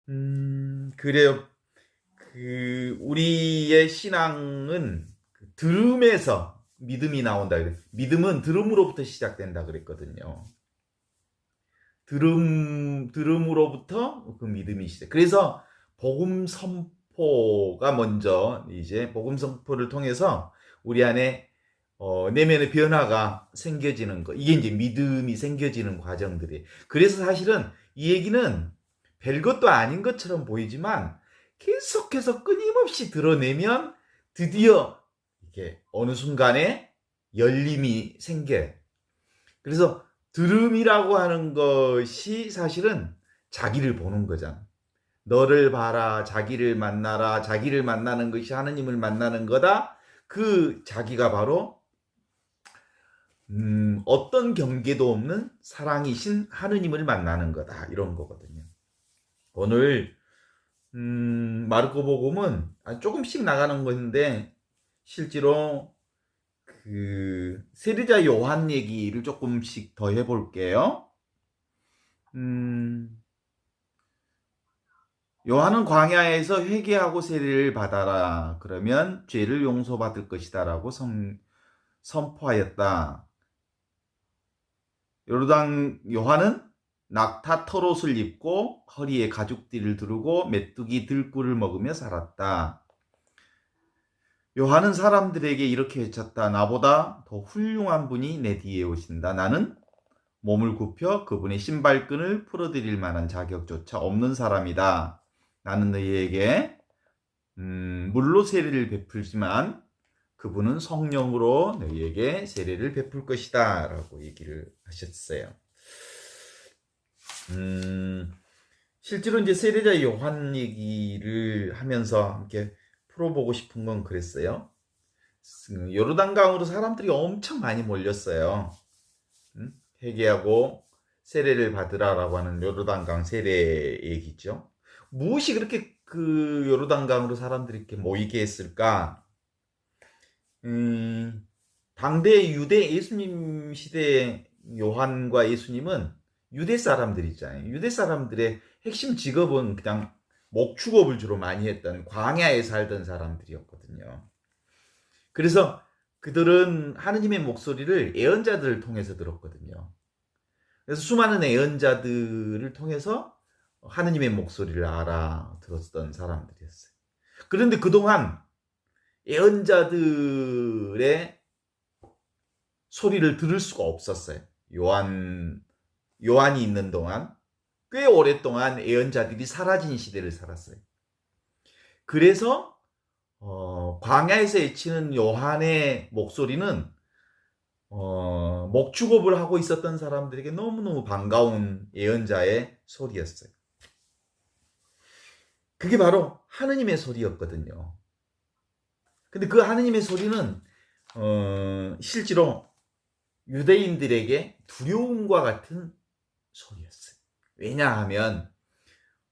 그래요. 우리의 신앙은 들음에서 믿음이 나온다. 믿음은 들음으로부터 시작된다 그랬거든요. 들음으로부터 그 믿음이 시작. 그래서 복음 선포가 먼저 이제 복음 선포를 통해서 우리 안에 내면의 변화가 생겨지는 거. 이게 이제 믿음이 생겨지는 과정들이. 그래서 사실은 이 얘기는 별것도 아닌 것처럼 보이지만 계속해서 끊임없이 드러내면 드디어 이게 어느 순간에 열림이 생겨요. 그래서 들음이라고 하는 것이 사실은 자기를 보는 거잖아. 너를 봐라, 자기를 만나라, 자기를 만나는 것이 하느님을 만나는 거다. 그 자기가 바로 어떤 경계도 없는 사랑이신 하느님을 만나는 거다. 이런 거거든요. 오늘 마르코복음은 조금씩 나가는 건데 실제로 세리자 요한 얘기를 조금씩 더 해볼게요. 음, 요한은 광야에서 회개하고 세례를 받아라. 그러면 죄를 용서받을 것이다라고 선포하였다. 요한은 낙타 털옷을 입고 허리에 가죽띠를 두르고 메뚜기 들꿀을 먹으며 살았다. 요한은 사람들에게 이렇게 외쳤다. 나보다 더 훌륭한 분이 내 뒤에 오신다. 나는 몸을 굽혀 그분의 신발끈을 풀어드릴 만한 자격조차 없는 사람이다. 나는 너희에게 물로 세례를 베풀지만 그분은 성령으로 너희에게 세례를 베풀 것이다 라고 얘기를 하셨어요. 실제로 이제 세례자 요한 얘기를 하면서 함께 풀어보고 싶은 건 그랬어요. 요르단강으로 사람들이 엄청 많이 몰렸어요. 회개하고 세례를 받으라라고 하는 요르단강 세례 얘기죠. 무엇이 그렇게 요르단강으로 사람들이 이렇게 모이게 했을까? 당대 유대 예수님 시대의 요한과 예수님은 유대 사람들 있잖아요. 유대 사람들의 핵심 직업은 그냥 목축업을 주로 많이 했던 광야에 살던 사람들이었거든요. 그래서 그들은 하느님의 목소리를 예언자들을 통해서 들었거든요. 그래서 수많은 예언자들을 통해서 하느님의 목소리를 알아들었던 사람들이었어요. 그런데 그동안 예언자들의 소리를 들을 수가 없었어요. 요한이 있는 동안 꽤 오랫동안 예언자들이 사라진 시대를 살았어요. 그래서 광야에서 외치는 요한의 목소리는 목축업을 하고 있었던 사람들에게 너무너무 반가운 예언자의 소리였어요. 그게 바로 하느님의 소리였거든요. 근데 그 하느님의 소리는 실제로 유대인들에게 두려움과 같은 소리였어요. 왜냐하면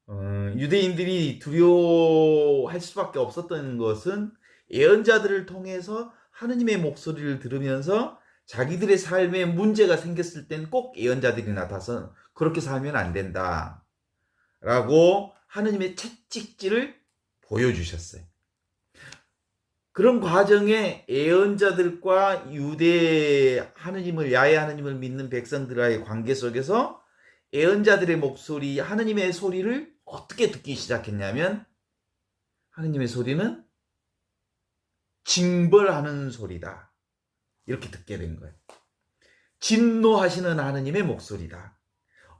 유대인들이 두려워할 수밖에 없었던 것은 예언자들을 통해서 하느님의 목소리를 들으면서 자기들의 삶에 문제가 생겼을 땐 꼭 예언자들이 나타나서 그렇게 살면 안 된다 라고 하느님의 채찍질을 보여주셨어요. 그런 과정에 예언자들과 유대 하느님을 야훼 하느님을 믿는 백성들과의 관계 속에서 예언자들의 목소리, 하느님의 소리를 어떻게 듣기 시작했냐면 하느님의 소리는 징벌하는 소리다. 이렇게 듣게 된 거예요. 진노하시는 하느님의 목소리다.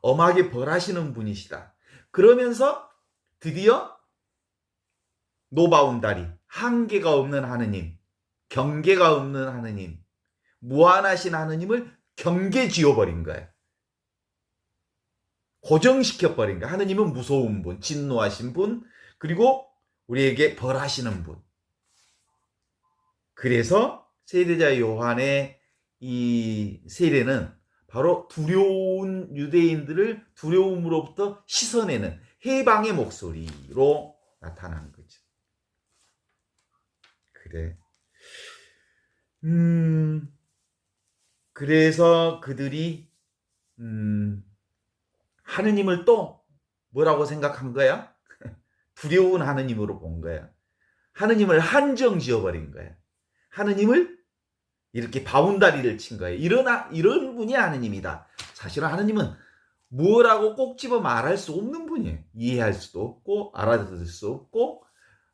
엄하게 벌하시는 분이시다. 그러면서 드디어 노바운다리, 한계가 없는 하느님, 경계가 없는 하느님, 무한하신 하느님을 경계 지어버린 거예요. 고정시켜버린 거예요. 하느님은 무서운 분, 진노하신 분, 그리고 우리에게 벌하시는 분. 그래서 세례자 요한의 이 세례는 바로 두려운 유대인들을 두려움으로부터 씻어내는 해방의 목소리로 나타난 거죠. 그래. 그래서 그들이 하느님을 또 뭐라고 생각한 거야? 두려운 하느님으로 본 거예요. 하느님을 한정 지어버린 거예요. 하느님을 이렇게 바운다리를 친 거예요. 이런 분이 하느님이다. 사실은 하느님은 뭐라고 꼭 집어 말할 수 없는 분이에요. 이해할 수도 없고 알아들을 수 없고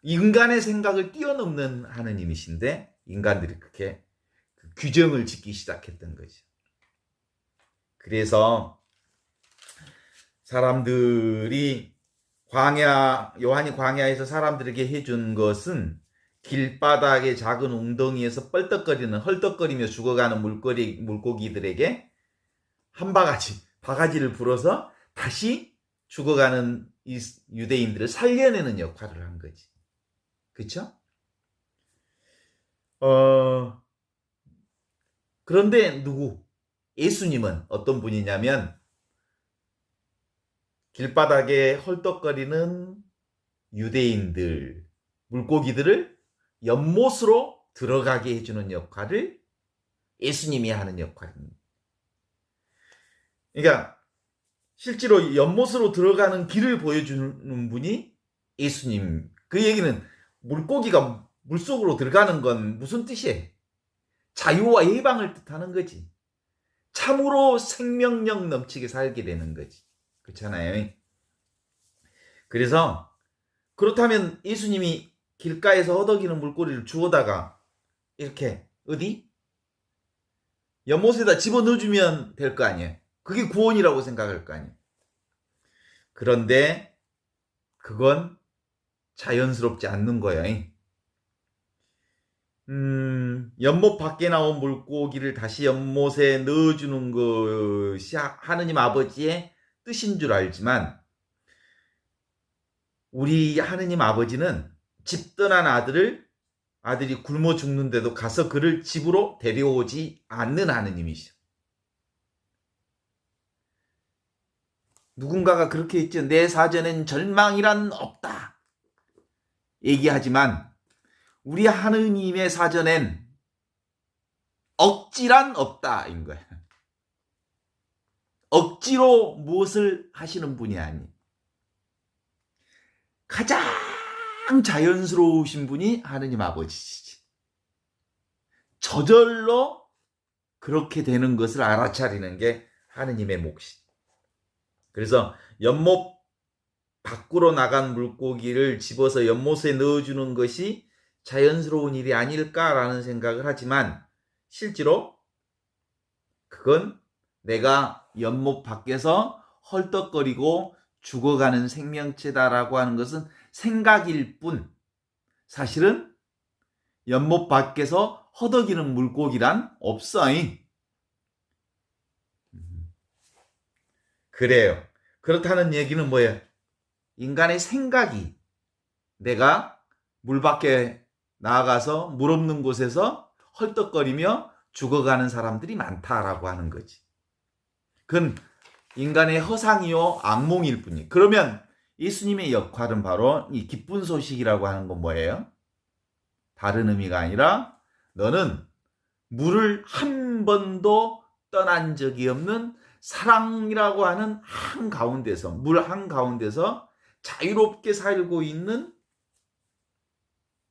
인간의 생각을 뛰어넘는 하느님이신데 인간들이 그렇게 규정을 짓기 시작했던 거죠. 그래서 사람들이 요한이 광야에서 사람들에게 해준 것은 길바닥의 작은 웅덩이에서 헐떡거리며 죽어가는 물고기들에게 한 바가지를 불어서 다시 죽어가는 이 유대인들을 살려내는 역할을 한 거지. 그쵸? 그런데 예수님은 어떤 분이냐면 길바닥에 헐떡거리는 유대인들, 물고기들을 연못으로 들어가게 해주는 역할을 예수님이 하는 역할입니다. 그러니까 실제로 연못으로 들어가는 길을 보여주는 분이 예수님. 그 얘기는 물고기가 물속으로 들어가는 건 무슨 뜻이에요? 자유와 해방을 뜻하는 거지. 참으로 생명력 넘치게 살게 되는 거지. 그렇잖아요. 그래서 그렇다면 예수님이 길가에서 허덕이는 물고기를 주워다가 이렇게 연못에다 집어넣어주면 될 거 아니에요. 그게 구원이라고 생각할 거 아니에요. 그런데 그건 자연스럽지 않는 거예요. 연못 밖에 나온 물고기를 다시 연못에 넣어주는 것이 하느님 아버지의 뜻인 줄 알지만 우리 하느님 아버지는 집 떠난 아들이 굶어 죽는데도 가서 그를 집으로 데려오지 않는 하느님이시죠. 누군가가 그렇게 했죠. 내 사전엔 절망이란 없다 얘기하지만 우리 하느님의 사전엔 억지란 없다인 거야. 억지로 무엇을 하시는 분이 아니. 가장 자연스러우신 분이 하느님 아버지시지. 저절로 그렇게 되는 것을 알아차리는 게 하느님의 몫이. 그래서 연못 밖으로 나간 물고기를 집어서 연못에 넣어주는 것이 자연스러운 일이 아닐까라는 생각을 하지만 실제로 그건 내가 연못 밖에서 헐떡거리고 죽어가는 생명체다라고 하는 것은 생각일 뿐 사실은 연못 밖에서 허덕이는 물고기란 없어요. 그래요. 그렇다는 얘기는 뭐예요? 인간의 생각이 내가 물 밖에 나아가서 물 없는 곳에서 헐떡거리며 죽어가는 사람들이 많다라고 하는 거지. 그건 인간의 허상이요 악몽일 뿐이에요. 그러면 예수님의 역할은 바로 이 기쁜 소식이라고 하는 건 뭐예요? 다른 의미가 아니라 너는 물을 한 번도 떠난 적이 없는 사랑이라고 하는 물 한가운데서 자유롭게 살고 있는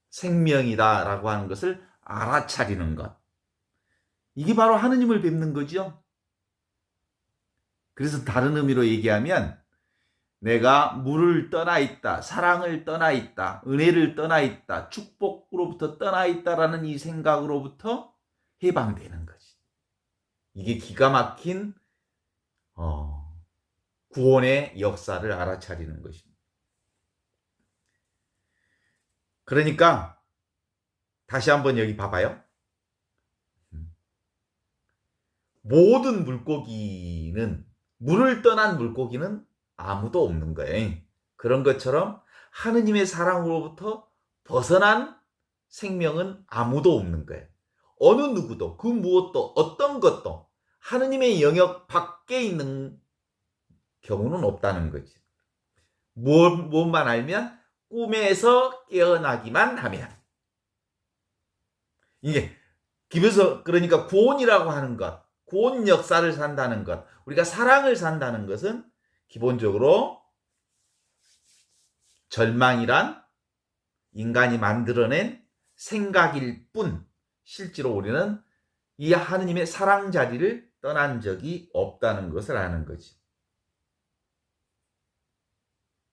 생명이다라고 하는 것을 알아차리는 것. 이게 바로 하느님을 뵙는 거죠. 그래서 다른 의미로 얘기하면 내가 물을 떠나 있다, 사랑을 떠나 있다, 은혜를 떠나 있다, 축복으로부터 떠나 있다라는 이 생각으로부터 해방되는 거지. 이게 기가 막힌 구원의 역사를 알아차리는 것입니다. 그러니까 다시 한번 여기 봐봐요. 모든 물을 떠난 물고기는 아무도 없는 거예요. 그런 것처럼 하느님의 사랑으로부터 벗어난 생명은 아무도 없는 거예요. 어느 누구도 그 무엇도 어떤 것도 하느님의 영역 밖에 있는 경우는 없다는 거지. 무엇만 알면 꿈에서 깨어나기만 하면. 이게 기본서 그러니까 구원이라고 하는 것, 구원 역사를 산다는 것, 우리가 사랑을 산다는 것은 기본적으로 절망이란 인간이 만들어낸 생각일 뿐 실제로 우리는 이 하느님의 사랑 자리를 떠난 적이 없다는 것을 아는 거지.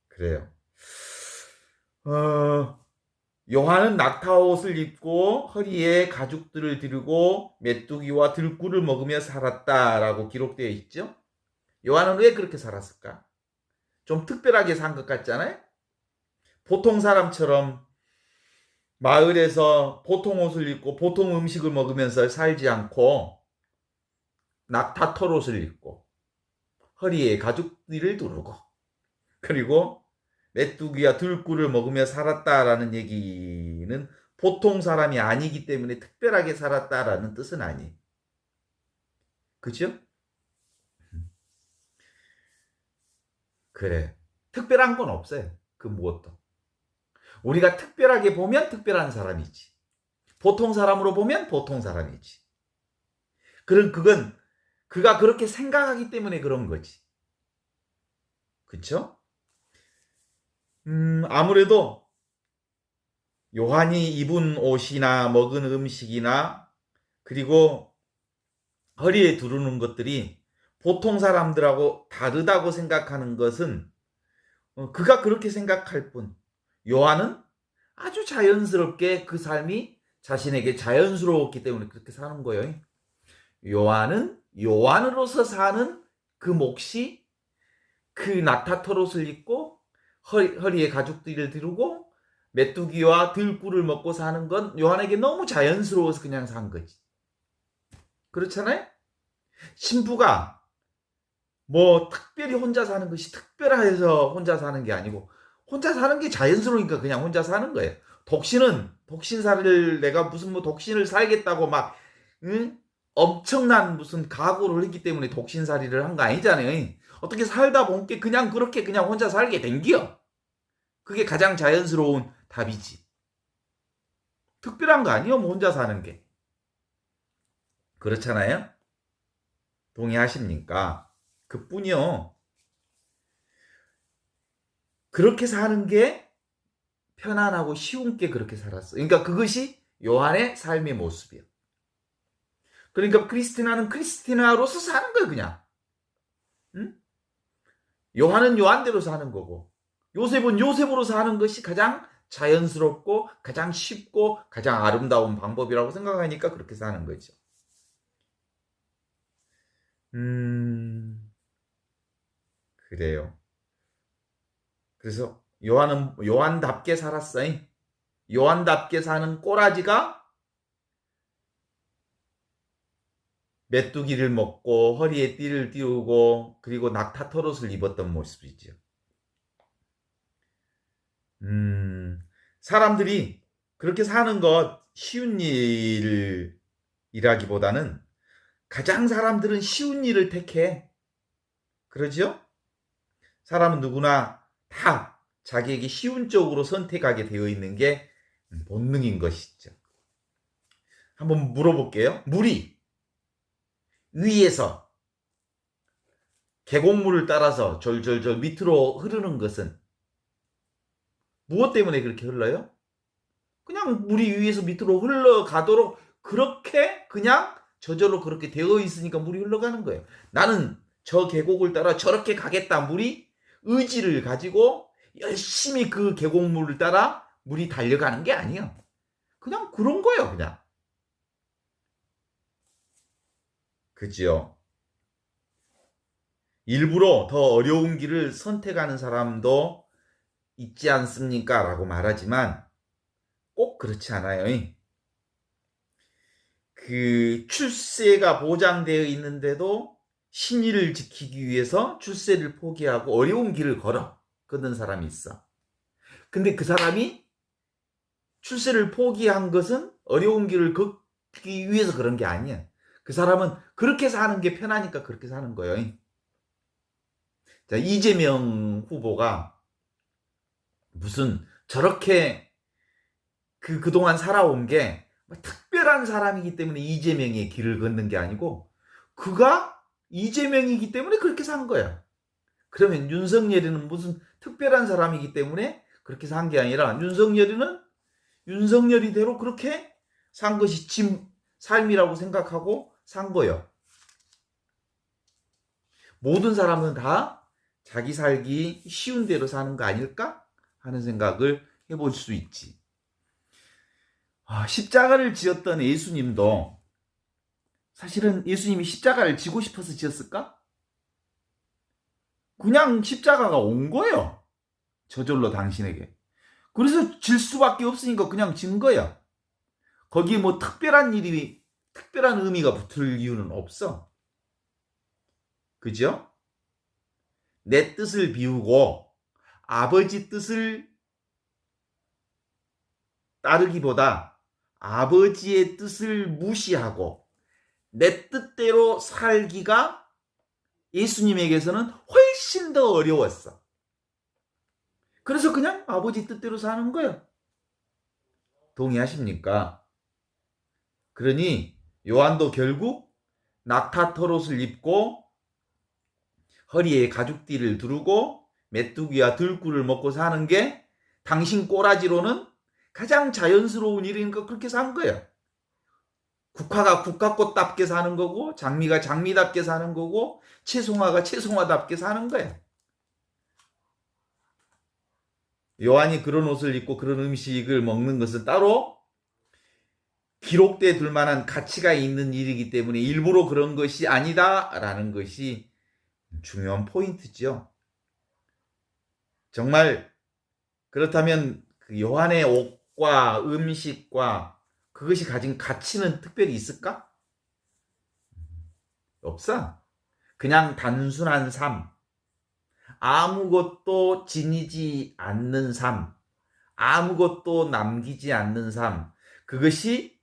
그래요. 요한은 낙타옷을 입고 허리에 가죽들을 두르고 메뚜기와 들꿀을 먹으며 살았다라고 기록되어 있죠. 요한은 왜 그렇게 살았을까? 좀 특별하게 산 것 같잖아요. 보통 사람처럼 마을에서 보통 옷을 입고 보통 음식을 먹으면서 살지 않고 낙타 털옷을 입고 허리에 가죽띠를 두르고 그리고 메뚜기와 들꿀을 먹으며 살았다라는 얘기는 보통 사람이 아니기 때문에 특별하게 살았다라는 뜻은 아니에요. 그죠? 그래. 특별한 건 없어요. 그 무엇도. 우리가 특별하게 보면 특별한 사람이지. 보통 사람으로 보면 보통 사람이지. 그건 그가 그렇게 생각하기 때문에 그런 거지. 그쵸? 아무래도 요한이 입은 옷이나 먹은 음식이나 그리고 허리에 두르는 것들이 보통 사람들하고 다르다고 생각하는 것은 그가 그렇게 생각할 뿐. 요한은 아주 자연스럽게 그 삶이 자신에게 자연스러웠기 때문에 그렇게 사는 거예요. 요한은 요한으로서 사는 그 몫이 그 낙타털옷을 입고 허리에 가죽띠를 두르고 메뚜기와 들꿀을 먹고 사는 건 요한에게 너무 자연스러워서 그냥 산 거지. 그렇잖아요? 신부가 뭐 특별히 혼자 사는 것이 특별해서 혼자 사는 게 아니고 혼자 사는 게 자연스러우니까 그냥 혼자 사는 거예요. 독신사를 내가 무슨 뭐 독신을 살겠다고 막 엄청난 무슨 각오를 했기 때문에 독신살이를 한 거 아니잖아요. 어떻게 살다 보니까 그냥 그렇게 그냥 혼자 살게 된겨. 그게 가장 자연스러운 답이지. 특별한 거 아니요, 뭐 혼자 사는 게. 그렇잖아요? 동의하십니까? 그뿐이요. 그렇게 사는 게 편안하고 쉬운 게 그렇게 살았어. 그러니까 그것이 요한의 삶의 모습이야. 그러니까 크리스티나는 크리스티나로서 사는 거야, 그냥. 응? 요한은 요한대로 사는 거고, 요셉은 요셉으로 사는 것이 가장 자연스럽고 가장 쉽고 가장 아름다운 방법이라고 생각하니까 그렇게 사는 거죠. 그래요. 그래서 요한은 요한답게 살았어요. 요한답게 사는 꼬라지가 메뚜기를 먹고 허리에 띠를 띄우고 그리고 낙타털옷을 입었던 모습이죠. 사람들이 그렇게 사는 것 쉬운 일이라기보다는 가장 사람들은 쉬운 일을 택해. 그러죠? 사람은 누구나 다 자기에게 쉬운 쪽으로 선택하게 되어 있는 게 본능인 것이죠. 한번 물어볼게요. 물이 위에서 계곡물을 따라서 졸졸졸 밑으로 흐르는 것은 무엇 때문에 그렇게 흘러요? 그냥 물이 위에서 밑으로 흘러가도록 그렇게 그냥 저절로 그렇게 되어 있으니까 물이 흘러가는 거예요. 나는 저 계곡을 따라 저렇게 가겠다. 물이 의지를 가지고 열심히 그 계곡물을 따라 물이 달려가는 게 아니에요. 그냥 그런 거예요, 그냥. 그죠? 일부러 더 어려운 길을 선택하는 사람도 있지 않습니까? 라고 말하지만 꼭 그렇지 않아요. 그 출세가 보장되어 있는데도 신의를 지키기 위해서 출세를 포기하고 어려운 길을 걷는 사람이 있어. 근데 그 사람이 출세를 포기한 것은 어려운 길을 걷기 위해서 그런 게 아니야. 그 사람은 그렇게 사는 게 편하니까 그렇게 사는 거예요. 자, 이재명 후보가 무슨 저렇게 그동안 살아온 게 특별한 사람이기 때문에 이재명의 길을 걷는 게 아니고 그가 이재명이기 때문에 그렇게 산 거야. 그러면 윤석열이는 무슨 특별한 사람이기 때문에 그렇게 산 게 아니라 윤석열이는 윤석열이대로 그렇게 산 것이 삶이라고 생각하고 산 거예요. 모든 사람은 다 자기 살기 쉬운 대로 사는 거 아닐까 하는 생각을 해볼 수 있지. 십자가를 지었던 예수님도 사실은 예수님이 십자가를 지고 싶어서 지었을까? 그냥 십자가가 온 거예요. 저절로 당신에게. 그래서 질 수밖에 없으니까 그냥 진 거야. 거기에 뭐 특별한 의미가 붙을 이유는 없어. 그죠? 내 뜻을 비우고 아버지 뜻을 따르기보다 아버지의 뜻을 무시하고 내 뜻대로 살기가 예수님에게서는 훨씬 더 어려웠어. 그래서 그냥 아버지 뜻대로 사는 거예요. 동의하십니까? 그러니 요한도 결국 낙타털옷을 입고 허리에 가죽띠를 두르고 메뚜기와 들꿀을 먹고 사는 게 당신 꼬라지로는 가장 자연스러운 일이니까 그렇게 산 거예요. 국화가 국화꽃답게 사는 거고 장미가 장미답게 사는 거고 채송화가 채송화답게 사는 거예요. 요한이 그런 옷을 입고 그런 음식을 먹는 것은 따로 기록돼 둘 만한 가치가 있는 일이기 때문에 일부러 그런 것이 아니다라는 것이 중요한 포인트죠. 정말 그렇다면 그 요한의 옷과 음식과 그것이 가진 가치는 특별히 있을까? 없어. 그냥 단순한 삶, 아무것도 지니지 않는 삶, 아무것도 남기지 않는 삶, 그것이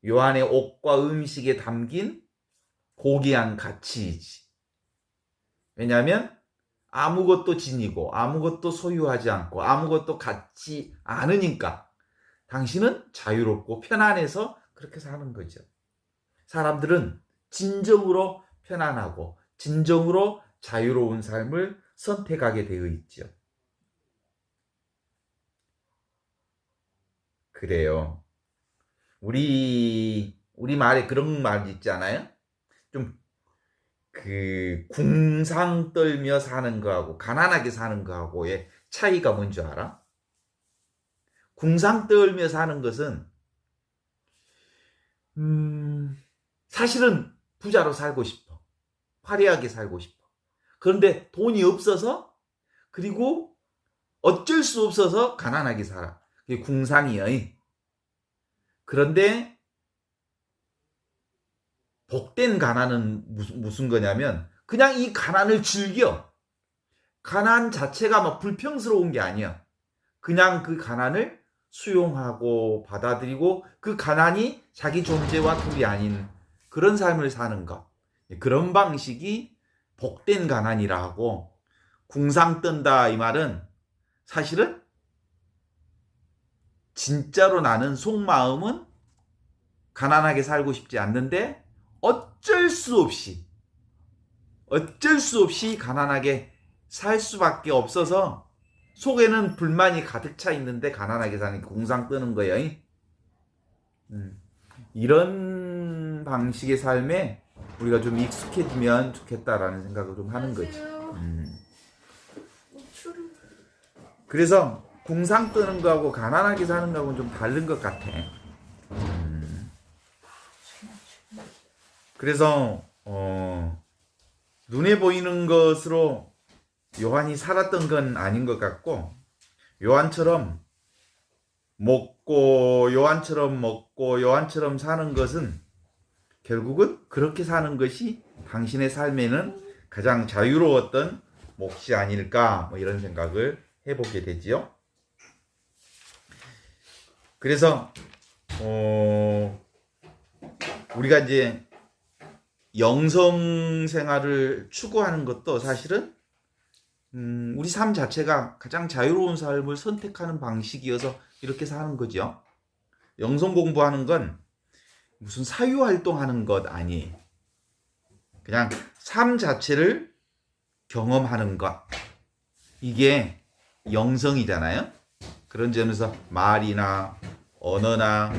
요한의 옷과 음식에 담긴 고귀한 가치이지. 왜냐하면 아무것도 지니고 아무것도 소유하지 않고 아무것도 갖지 않으니까 당신은 자유롭고 편안해서 그렇게 사는 거죠. 사람들은 진정으로 편안하고 진정으로 자유로운 삶을 선택하게 되어 있죠. 그래요. 우리 말에 그런 말 있잖아요. 좀 궁상 떨며 사는 거하고 가난하게 사는 거하고의 차이가 뭔지 알아? 궁상 떨며 사는 것은 사실은 부자로 살고 싶어. 화려하게 살고 싶어. 그런데 돈이 없어서 그리고 어쩔 수 없어서 가난하게 살아. 그게 궁상이야. 그런데 복된 가난은 무슨 거냐면 그냥 이 가난을 즐겨. 가난 자체가 막 불평스러운 게 아니야. 그냥 그 가난을 수용하고 받아들이고 그 가난이 자기 존재와 둘이 아닌 그런 삶을 사는 것. 그런 방식이 복된 가난이라 하고 궁상 뜬다 이 말은 사실은 진짜로 나는 속마음은 가난하게 살고 싶지 않는데 어쩔 수 없이 가난하게 살 수밖에 없어서 속에는 불만이 가득 차 있는데 가난하게 사는 궁상 뜨는 거예요. 이런 방식의 삶에 우리가 좀 익숙해지면 좋겠다라는 생각을 좀 하는 거지. 그래서 궁상 뜨는 거하고 가난하게 사는 거하고는 좀 다른 것 같아. 그래서 눈에 보이는 것으로 요한이 살았던 건 아닌 것 같고 요한처럼 먹고 요한처럼 사는 것은 결국은 그렇게 사는 것이 당신의 삶에는 가장 자유로웠던 몫이 아닐까 뭐 이런 생각을 해보게 되지요. 그래서 우리가 이제 영성 생활을 추구하는 것도 사실은 우리 삶 자체가 가장 자유로운 삶을 선택하는 방식이어서 이렇게 사는 거죠. 영성 공부하는 건 무슨 사유활동하는 것 아니에요. 그냥 삶 자체를 경험하는 것. 이게 영성이잖아요. 그런 점에서 말이나 언어나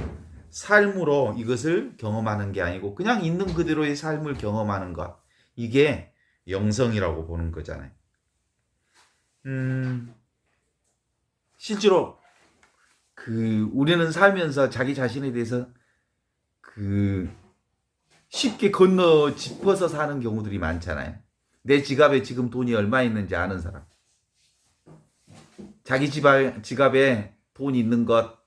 삶으로 이것을 경험하는 게 아니고 그냥 있는 그대로의 삶을 경험하는 것. 이게 영성이라고 보는 거잖아요. 실제로 우리는 살면서 자기 자신에 대해서 쉽게 건너 짚어서 사는 경우들이 많잖아요. 내 지갑에 지금 돈이 얼마 있는지 아는 사람. 자기 지갑에 돈 있는 것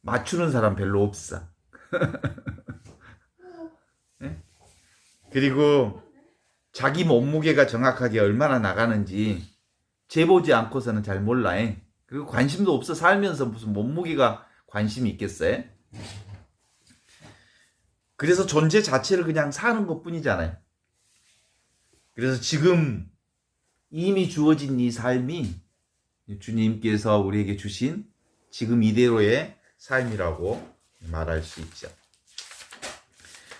맞추는 사람 별로 없어. 네? 그리고 자기 몸무게가 정확하게 얼마나 나가는지 재보지 않고서는 잘 몰라. 그리고 관심도 없어. 살면서 무슨 몸무게가 관심이 있겠어요? 그래서 존재 자체를 그냥 사는 것 뿐이잖아요. 그래서 지금 이미 주어진 이 삶이 주님께서 우리에게 주신 지금 이대로의 삶이라고 말할 수 있죠.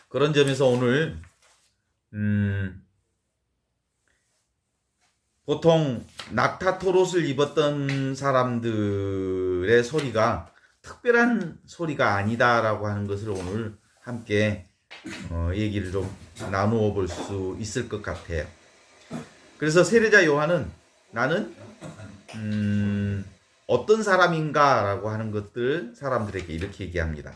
그런 점에서 오늘 보통 낙타토롯을 입었던 사람들의 소리가 특별한 소리가 아니다라고 하는 것을 오늘 함께 얘기를 좀 나누어 볼 수 있을 것 같아요. 그래서 세례자 요한은 나는 어떤 사람인가라고 하는 것들 사람들에게 이렇게 얘기합니다.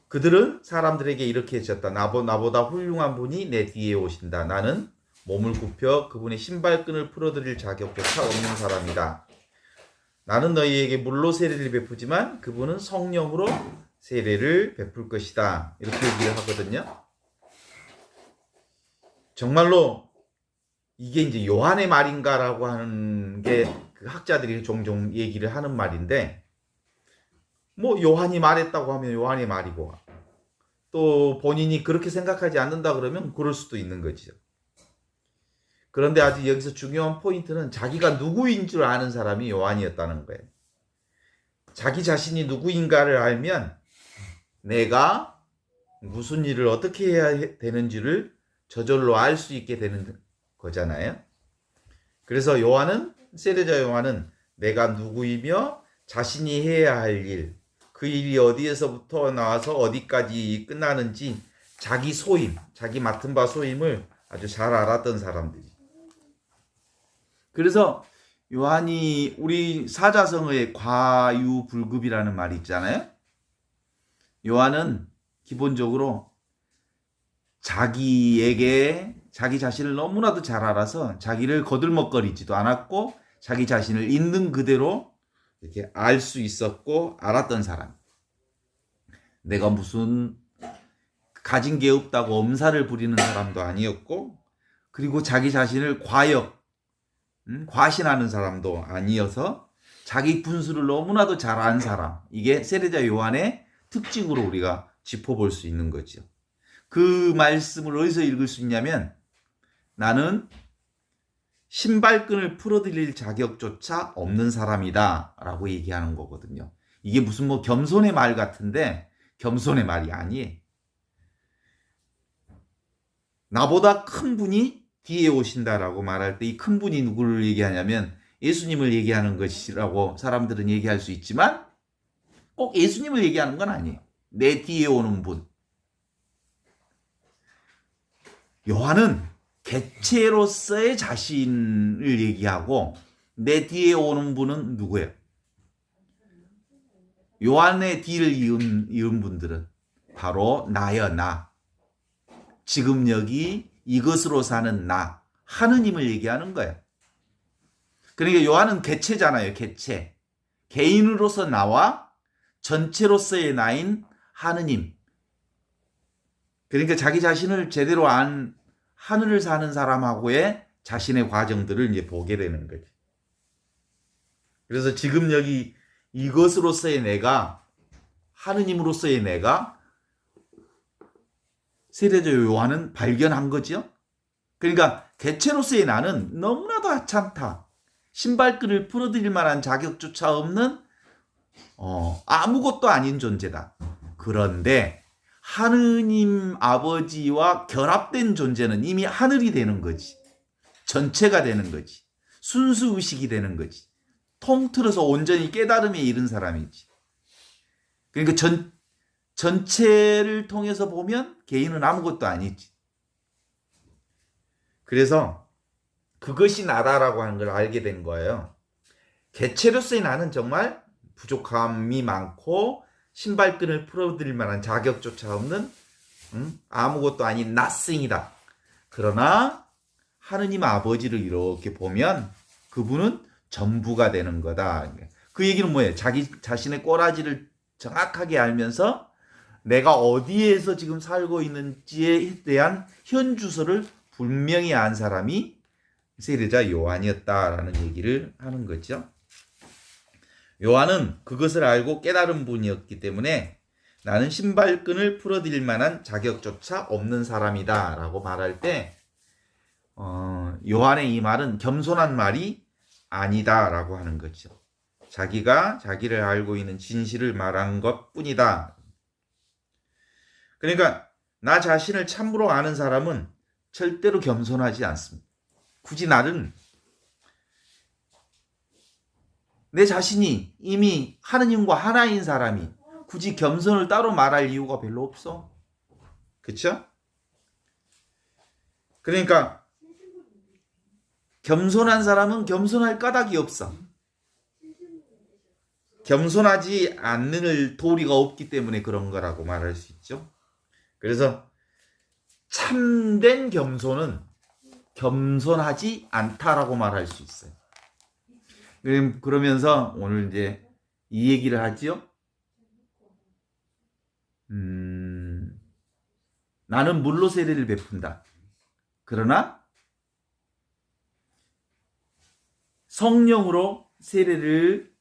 그들은 사람들에게 이렇게 해주셨다. 나보다 훌륭한 분이 내 뒤에 오신다. 나는 몸을 굽혀 그분의 신발끈을 풀어드릴 자격조차 없는 사람이다. 나는 너희에게 물로 세례를 베푸지만 그분은 성령으로 세례를 베풀 것이다. 이렇게 얘기를 하거든요. 정말로 이게 이제 요한의 말인가라고 하는 게 그 학자들이 종종 얘기를 하는 말인데, 뭐 요한이 말했다고 하면 요한의 말이고, 또 본인이 그렇게 생각하지 않는다 그러면 그럴 수도 있는 거죠. 그런데 아주 여기서 중요한 포인트는 자기가 누구인 줄 아는 사람이 요한이었다는 거예요. 자기 자신이 누구인가를 알면 내가 무슨 일을 어떻게 해야 되는지를 저절로 알 수 있게 되는 거잖아요. 그래서 세례자 요한은 내가 누구이며 자신이 해야 할 일, 그 일이 어디에서부터 나와서 어디까지 끝나는지 자기 소임, 자기 맡은 바 소임을 아주 잘 알았던 사람들이. 그래서 요한이 우리 사자성어의 과유불급이라는 말이 있잖아요. 요한은 기본적으로 자기 자신을 너무나도 잘 알아서 자기를 거들먹거리지도 않았고 자기 자신을 있는 그대로 이렇게 알 수 있었고 알았던 사람. 내가 무슨 가진 게 없다고 엄살을 부리는 사람도 아니었고, 그리고 자기 자신을 과신하는 사람도 아니어서 자기 분수를 너무나도 잘 아는 사람. 이게 세례자 요한의 특징으로 우리가 짚어볼 수 있는 거죠. 그 말씀을 어디서 읽을 수 있냐면, 나는 신발끈을 풀어드릴 자격조차 없는 사람이다 라고 얘기하는 거거든요. 이게 무슨 뭐 겸손의 말 같은데 겸손의 말이 아니에요. 나보다 큰 분이 뒤에 오신다라고 말할 때 이 큰 분이 누구를 얘기하냐면 예수님을 얘기하는 것이라고 사람들은 얘기할 수 있지만 꼭 예수님을 얘기하는 건 아니에요. 내 뒤에 오는 분. 요한은 개체로서의 자신을 얘기하고 내 뒤에 오는 분은 누구예요? 요한의 뒤를 이은 분들은 바로 나여, 나. 지금 여기 이것으로 사는 나. 하느님을 얘기하는 거예요. 그러니까 요한은 개체잖아요. 개체. 개인으로서 나와 전체로서의 나인 하느님. 그러니까 자기 자신을 제대로 안 하늘을 사는 사람하고의 자신의 과정들을 이제 보게 되는 거지. 그래서 지금 여기 이것으로서의 내가, 하느님으로서의 내가 세례자 요한은 발견한 거죠. 그러니까 개체로서의 나는 너무나도 하찮다. 신발끈을 풀어드릴 만한 자격조차 없는 아무것도 아닌 존재다. 그런데 하느님 아버지와 결합된 존재는 이미 하늘이 되는 거지. 전체가 되는 거지. 순수의식이 되는 거지. 통틀어서 온전히 깨달음에 이른 사람이지. 그러니까 전체를 통해서 보면 개인은 아무것도 아니지. 그래서 그것이 나다라고 하는 걸 알게 된 거예요. 개체로서의 나는 정말 부족함이 많고 신발끈을 풀어드릴 만한 자격조차 없는 아무것도 아닌 nothing이다. 그러나 하느님 아버지를 이렇게 보면 그분은 전부가 되는 거다. 그 얘기는 뭐예요? 자기 자신의 꼬라지를 정확하게 알면서 내가 어디에서 지금 살고 있는지에 대한 현 주소를 분명히 안 사람이 세례자 요한이었다라는 얘기를 하는 거죠. 요한은 그것을 알고 깨달은 분이었기 때문에 나는 신발끈을 풀어드릴 만한 자격조차 없는 사람이다 라고 말할 때 요한의 이 말은 겸손한 말이 아니다 라고 하는 거죠. 자기가 자기를 알고 있는 진실을 말한 것 뿐이다. 그러니까 나 자신을 참으로 아는 사람은 절대로 겸손하지 않습니다. 굳이 나는 내 자신이 이미 하느님과 하나인 사람이 굳이 겸손을 따로 말할 이유가 별로 없어. 그렇죠? 그러니까 겸손한 사람은 겸손할 까닭이 없어. 겸손하지 않는 도리가 없기 때문에 그런 거라고 말할 수 있죠. 그래서 참된 겸손은 겸손하지 않다라고 말할 수 있어요. 그러면서 오늘 이제 이 얘기를 하지요. 나는 물로 세례를 베푼다. 그러나 성령으로 세례를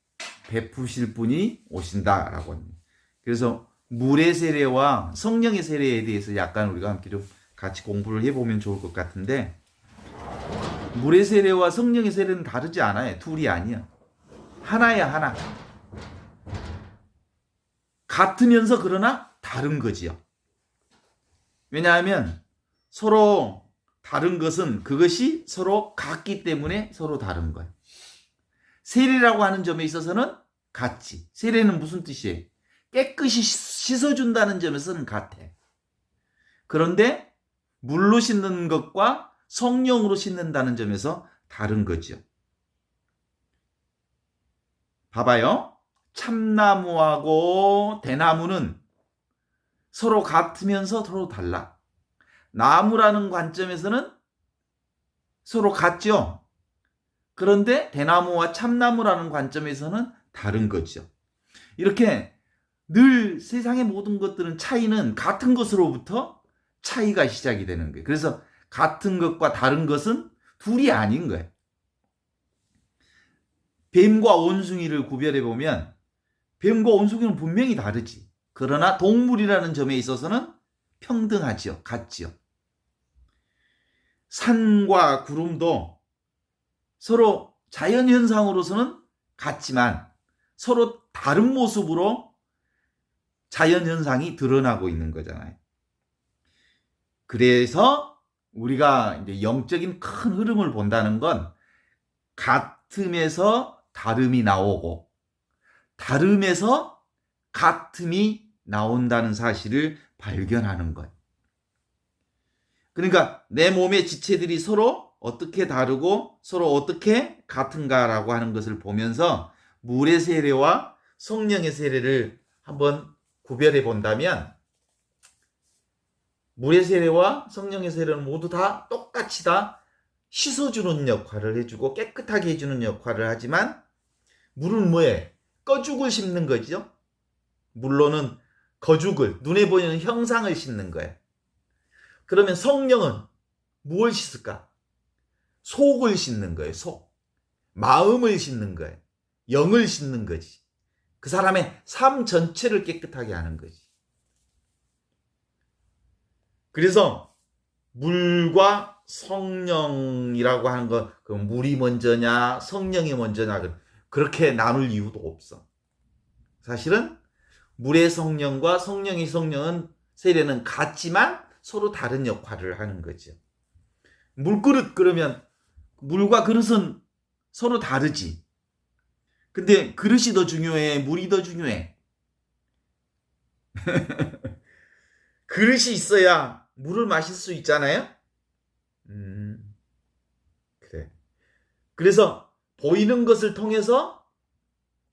베푸실 분이 오신다라고 합니다. 그래서 물의 세례와 성령의 세례에 대해서 약간 우리가 함께 좀 같이 공부를 해보면 좋을 것 같은데, 물의 세례와 성령의 세례는 다르지 않아요. 둘이 아니야. 하나야, 하나. 같으면서 그러나 다른 거지요. 왜냐하면 서로 다른 것은 그것이 서로 같기 때문에 서로 다른 거예요. 세례라고 하는 점에 있어서는 같지. 세례는 무슨 뜻이에요? 깨끗이 씻어준다는 점에서는 같아. 그런데 물로 씻는 것과 성령으로 씻는다는 점에서 다른 거죠. 봐봐요. 참나무하고 대나무는 서로 같으면서 서로 달라. 나무라는 관점에서는 서로 같죠. 그런데 대나무와 참나무라는 관점에서는 다른 거죠. 이렇게 늘 세상의 모든 것들은 차이는 같은 것으로부터 차이가 시작이 되는 거예요. 그래서 같은 것과 다른 것은 둘이 아닌 거예요. 뱀과 원숭이를 구별해 보면 뱀과 원숭이는 분명히 다르지. 그러나 동물이라는 점에 있어서는 평등하지요. 같지요. 산과 구름도 서로 자연현상으로서는 같지만 서로 다른 모습으로 자연현상이 드러나고 있는 거잖아요. 그래서 우리가 이제 영적인 큰 흐름을 본다는 건 같음에서 다름이 나오고 다름에서 같음이 나온다는 사실을 발견하는 거예요. 그러니까 내 몸의 지체들이 서로 어떻게 다르고 서로 어떻게 같은가라고 하는 것을 보면서 물의 세례와 성령의 세례를 한번 구별해 본다면 물의 세례와 성령의 세례는 모두 다 똑같이 다 씻어주는 역할을 해주고 깨끗하게 해주는 역할을 하지만 물은 뭐에? 꺼죽을 씹는 거죠. 물로는 거죽을, 눈에 보이는 형상을 씹는 거예요. 그러면 성령은 무엇을 씻을까? 속을 씻는 거예요. 속. 마음을 씻는 거예요. 영을 씻는 거지. 그 사람의 삶 전체를 깨끗하게 하는 거지. 그래서 물과 성령이라고 하는 거, 그 물이 먼저냐 성령이 먼저냐 그렇게 나눌 이유도 없어. 사실은 물의 성령과 성령의 성령은 세례는 같지만 서로 다른 역할을 하는 거죠. 물그릇 그러면 물과 그릇은 서로 다르지. 근데 그릇이 더 중요해? 물이 더 중요해? 그릇이 있어야 물을 마실 수 있잖아요? 그래. 그래서 보이는 것을 통해서,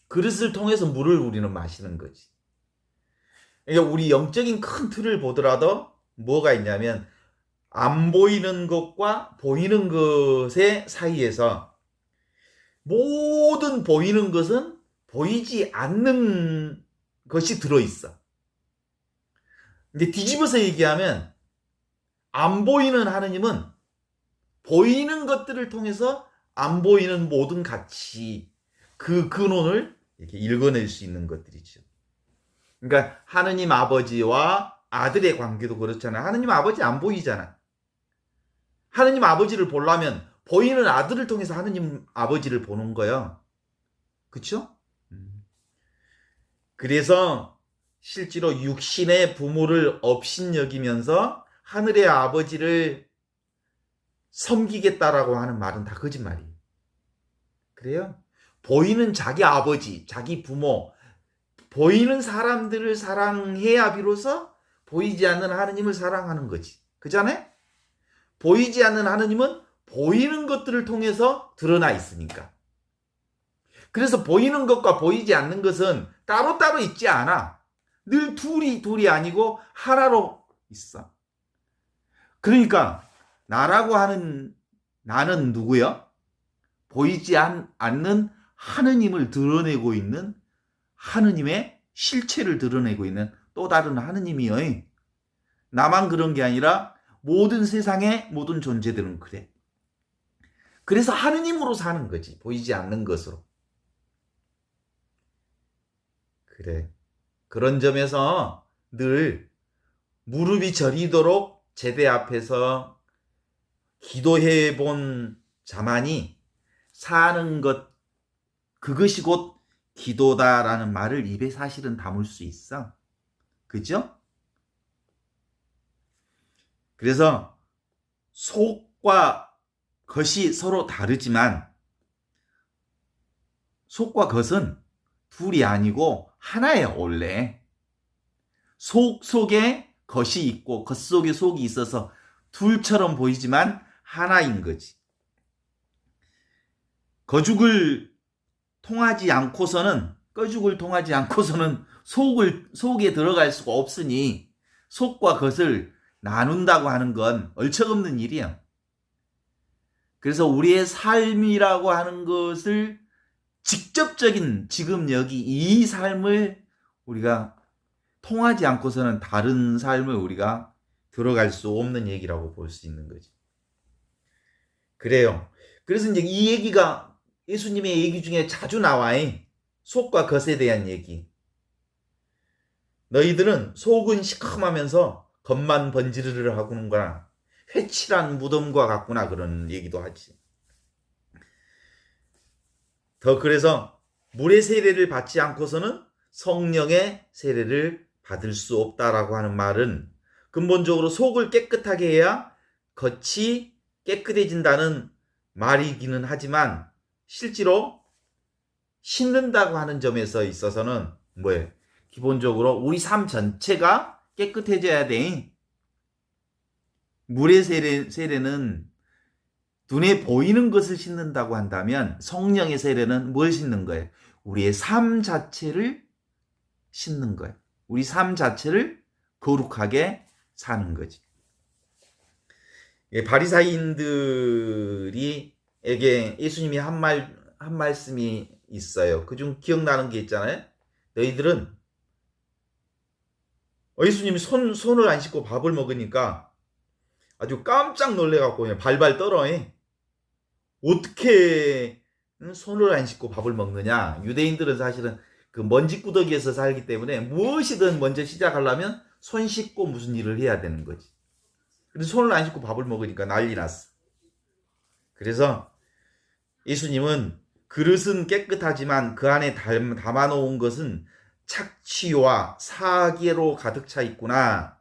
그릇을 통해서 물을 우리는 마시는 거지. 그러니까 우리 영적인 큰 틀을 보더라도 뭐가 있냐면, 안 보이는 것과 보이는 것의 사이에서 모든 보이는 것은 보이지 않는 것이 들어있어. 근데 뒤집어서 얘기하면, 안 보이는 하느님은 보이는 것들을 통해서 안 보이는 모든 가치, 그 근원을 이렇게 읽어낼 수 있는 것들이죠. 그러니까 하느님 아버지와 아들의 관계도 그렇잖아요. 하느님 아버지 안 보이잖아. 하느님 아버지를 보려면 보이는 아들을 통해서 하느님 아버지를 보는 거예요. 그렇죠? 그래서 실제로 육신의 부모를 업신여기면서 하늘의 아버지를 섬기겠다라고 하는 말은 다 거짓말이에요. 그래요? 보이는 자기 아버지, 자기 부모, 보이는 사람들을 사랑해야 비로소 보이지 않는 하느님을 사랑하는 거지. 그잖아요? 보이지 않는 하느님은 보이는 것들을 통해서 드러나 있으니까. 그래서 보이는 것과 보이지 않는 것은 따로따로 있지 않아. 늘 둘이 아니고 하나로 있어. 그러니까 나라고 하는 나는 누구야? 보이지 않는 하느님을 드러내고 있는, 하느님의 실체를 드러내고 있는 또 다른 하느님이요. 나만 그런 게 아니라 모든 세상의 모든 존재들은 그래. 그래서 하느님으로 사는 거지. 보이지 않는 것으로. 그래. 그런 점에서 늘 무릎이 저리도록 제대 앞에서 기도해 본 자만이 사는 것, 그것이 곧 기도다라는 말을 입에 사실은 담을 수 있어. 그죠? 그래서 속과 겉이 서로 다르지만 속과 겉은 둘이 아니고 하나예요, 원래. 속 속에 겉이 있고 겉 속에 속이 있어서 둘처럼 보이지만 하나인 거지. 거죽을 통하지 않고서는 속에 들어갈 수가 없으니 속과 겉을 나눈다고 하는 건 얼척없는 일이야. 그래서 우리의 삶이라고 하는 것을 직접적인 지금 여기 이 삶을 우리가 통하지 않고서는 다른 삶을 우리가 들어갈 수 없는 얘기라고 볼 수 있는 거지. 그래요. 그래서 이제 이 얘기가 예수님의 얘기 중에 자주 나와요. 속과 겉에 대한 얘기. 너희들은 속은 시커하면서 겉만 번지르르 하고는구나. 회칠한 무덤과 같구나. 그런 얘기도 하지. 더 그래서 물의 세례를 받지 않고서는 성령의 세례를 받을 수 없다라고 하는 말은 근본적으로 속을 깨끗하게 해야 겉이 깨끗해진다는 말이기는 하지만 실제로 씻는다고 하는 점에서 있어서는 뭐예요? 기본적으로 우리 삶 전체가 깨끗해져야 돼. 물의 세례는 눈에 보이는 것을 씻는다고 한다면 성령의 세례는 뭘 씻는 거예요? 우리의 삶 자체를 씻는 거예요. 우리 삶 자체를 거룩하게 사는 거지. 바리사인들에게 예수님이 한 말씀이 있어요. 그중 기억나는 게 있잖아요. 너희들은 예수님이 손을 안 씻고 밥을 먹으니까 아주 깜짝 놀래갖고 그냥 발발 떨어. 어떻게 손을 안 씻고 밥을 먹느냐. 유대인들은 사실은 그 먼지구더기에서 살기 때문에 무엇이든 먼저 시작하려면 손 씻고 무슨 일을 해야 되는 거지. 그래서 손을 안 씻고 밥을 먹으니까 난리 났어. 그래서 예수님은 그릇은 깨끗하지만 그 안에 담아놓은 것은 착취와 사기로 가득 차 있구나.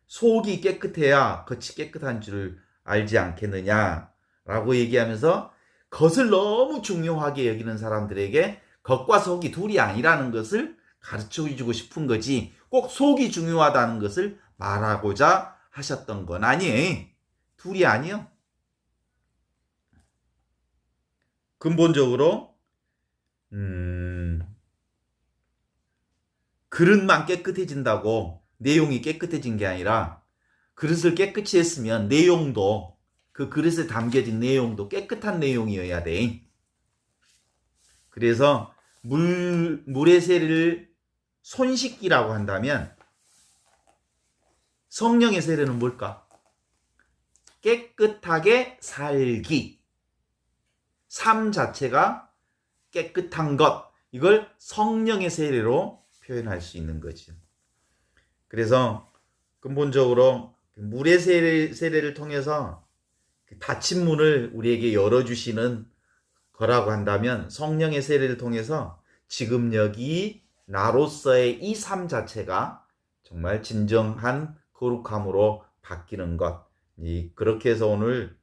속이 깨끗해야 겉이 깨끗한 줄을 알지 않겠느냐 라고 얘기하면서 겉을 너무 중요하게 여기는 사람들에게 겉과 속이 둘이 아니라는 것을 가르쳐주고 싶은 거지 꼭 속이 중요하다는 것을 말하고자 하셨던 건 아니에요. 둘이 아니요. 근본적으로 그릇만 깨끗해진다고 내용이 깨끗해진 게 아니라 그릇을 깨끗이 했으면 내용도 그 그릇에 담겨진 내용도 깨끗한 내용이어야 돼. 그래서 물의 세례를 손 씻기라고 한다면 성령의 세례는 뭘까? 깨끗하게 살기. 삶 자체가 깨끗한 것. 이걸 성령의 세례로 표현할 수 있는 거죠. 그래서 근본적으로 물의 세례를 통해서 닫힌 문을 우리에게 열어주시는 거라고 한다면 성령의 세례를 통해서 지금 여기 나로서의 이 삶 자체가 정말 진정한 거룩함으로 바뀌는 것. 그렇게 해서 오늘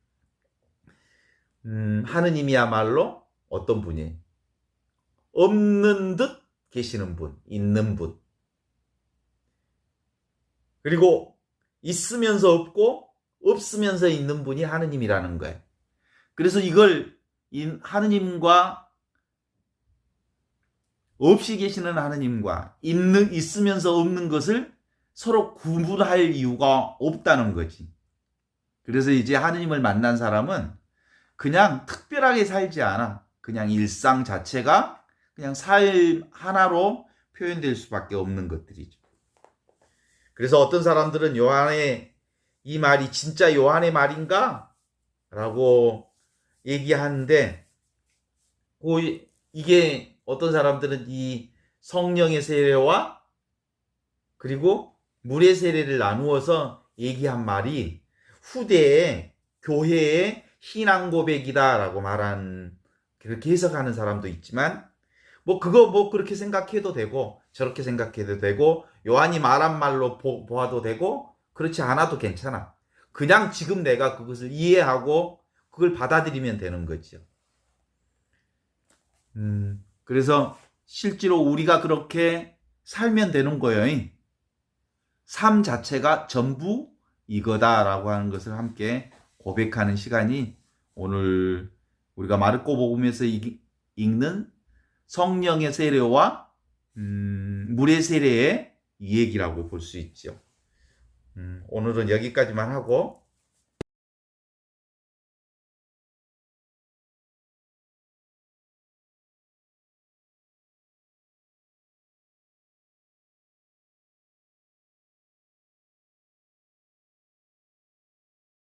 하느님이야말로 어떤 분이 없는 듯 계시는 분, 있는 분. 그리고 있으면서 없고 없으면서 있는 분이 하느님이라는 거예요. 그래서 이걸 하느님과 없이 계시는 하느님과 있으면서 없는 것을 서로 구분할 이유가 없다는 거지. 그래서 이제 하느님을 만난 사람은 그냥 특별하게 살지 않아. 그냥 일상 자체가 그냥 삶 하나로 표현될 수밖에 없는 것들이죠. 그래서 어떤 사람들은 요한의 이 말이 진짜 요한의 말인가? 라고 얘기하는데 이게 어떤 사람들은 이 성령의 세례와 그리고 물의 세례를 나누어서 얘기한 말이 후대에 교회의 신앙 고백이다라고 말한 그렇게 해석하는 사람도 있지만 그거 그렇게 생각해도 되고 저렇게 생각해도 되고 요한이 말한 말로 보아도 되고 그렇지 않아도 괜찮아. 그냥 지금 내가 그것을 이해하고 그걸 받아들이면 되는 거죠. 그래서 실제로 우리가 그렇게 살면 되는 거예요. 삶 자체가 전부 이거다라고 하는 것을 함께 고백하는 시간이 오늘 우리가 마르코 복음에서 읽는 성령의 세례와 물의 세례의 이 얘기라고 볼 수 있죠. 오늘은 여기까지만 하고